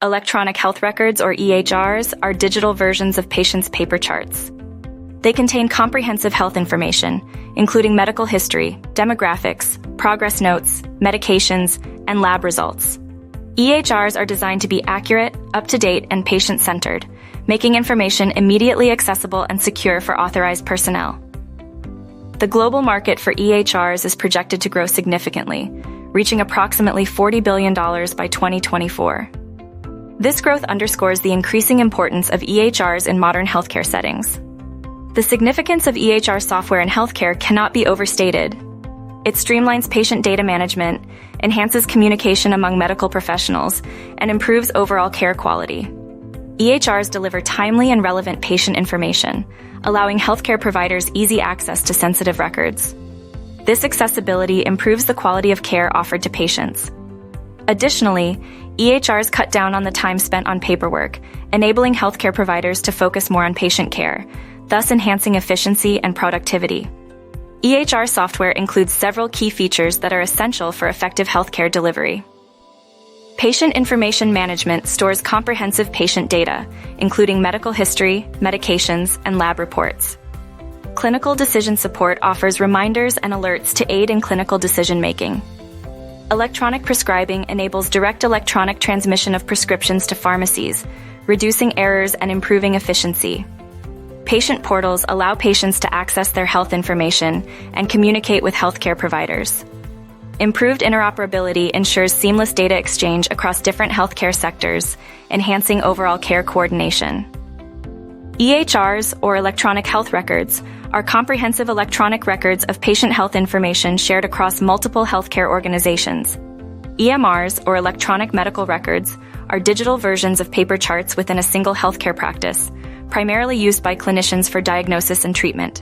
Electronic health records, or EHRs, are digital versions of patients' paper charts. They contain comprehensive health information, including medical history, demographics, progress notes, medications, and lab results. EHRs are designed to be accurate, up-to-date, and patient-centered, making information immediately accessible and secure for authorized personnel. The global market for EHRs is projected to grow significantly, reaching approximately $40 billion by 2024. This growth underscores the increasing importance of EHRs in modern healthcare settings. The significance of EHR software in healthcare cannot be overstated. It streamlines patient data management, enhances communication among medical professionals, and improves overall care quality. EHRs deliver timely and relevant patient information, allowing healthcare providers easy access to sensitive records. This accessibility improves the quality of care offered to patients. Additionally, EHRs cut down on the time spent on paperwork, enabling healthcare providers to focus more on patient care, thus enhancing efficiency and productivity. EHR software includes several key features that are essential for effective healthcare delivery. Patient information management stores comprehensive patient data, including medical history, medications, and lab reports. Clinical decision support offers reminders and alerts to aid in clinical decision-making. Electronic prescribing enables direct electronic transmission of prescriptions to pharmacies, reducing errors and improving efficiency. Patient portals allow patients to access their health information and communicate with healthcare providers. Improved interoperability ensures seamless data exchange across different healthcare sectors, enhancing overall care coordination. EHRs, or electronic health records, are comprehensive electronic records of patient health information shared across multiple healthcare organizations. EMRs, or electronic medical records, are digital versions of paper charts within a single healthcare practice, primarily used by clinicians for diagnosis and treatment.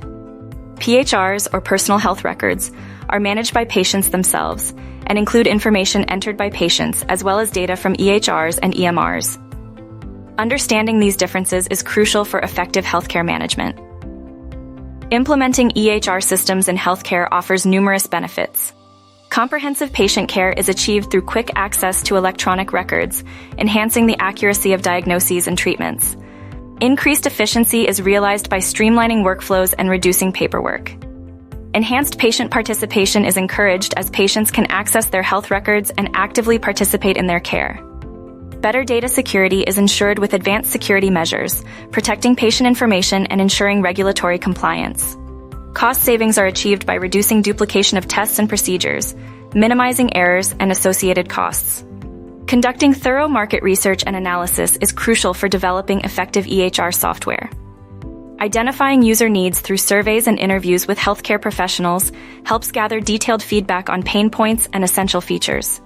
PHRs, or personal health records, are managed by patients themselves and include information entered by patients as well as data from EHRs and EMRs. Understanding these differences is crucial for effective healthcare management. Implementing EHR systems in healthcare offers numerous benefits. Comprehensive patient care is achieved through quick access to electronic records, enhancing the accuracy of diagnoses and treatments. Increased efficiency is realized by streamlining workflows and reducing paperwork. Enhanced patient participation is encouraged as patients can access their health records and actively participate in their care. Better data security is ensured with advanced security measures, protecting patient information and ensuring regulatory compliance. Cost savings are achieved by reducing duplication of tests and procedures, minimizing errors and associated costs. Conducting thorough market research and analysis is crucial for developing effective EHR software. Identifying user needs through surveys and interviews with healthcare professionals helps gather detailed feedback on pain points and essential features.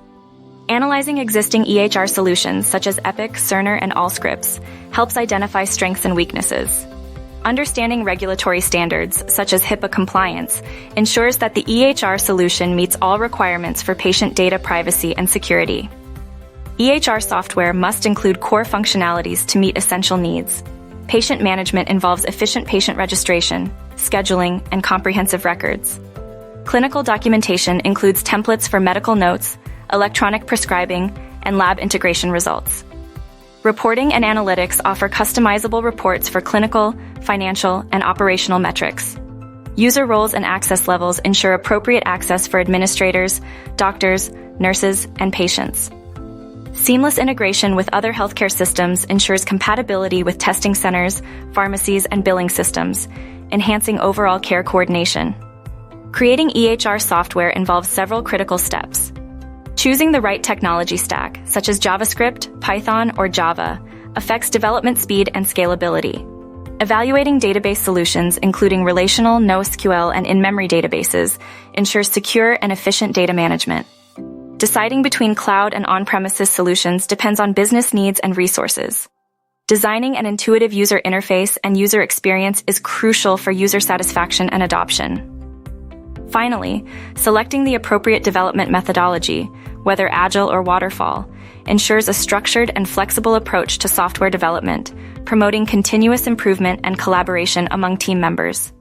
Analyzing existing EHR solutions such as Epic, Cerner, and Allscripts helps identify strengths and weaknesses. Understanding regulatory standards, such as HIPAA compliance, ensures that the EHR solution meets all requirements for patient data privacy and security. EHR software must include core functionalities to meet essential needs. Patient management involves efficient patient registration, scheduling, and comprehensive records. Clinical documentation includes templates for medical notes, electronic prescribing, and lab integration results. Reporting and analytics offer customizable reports for clinical, financial, and operational metrics. User roles and access levels ensure appropriate access for administrators, doctors, nurses, and patients. Seamless integration with other healthcare systems ensures compatibility with testing centers, pharmacies, and billing systems, enhancing overall care coordination. Creating EHR software involves several critical steps. Choosing the right technology stack, such as JavaScript, Python, or Java, affects development speed and scalability. Evaluating database solutions, including relational, NoSQL, and in-memory databases, ensures secure and efficient data management. Deciding between cloud and on-premises solutions depends on business needs and resources. Designing an intuitive user interface and user experience is crucial for user satisfaction and adoption. Finally, selecting the appropriate development methodology, whether agile or waterfall, ensures a structured and flexible approach to software development, promoting continuous improvement and collaboration among team members.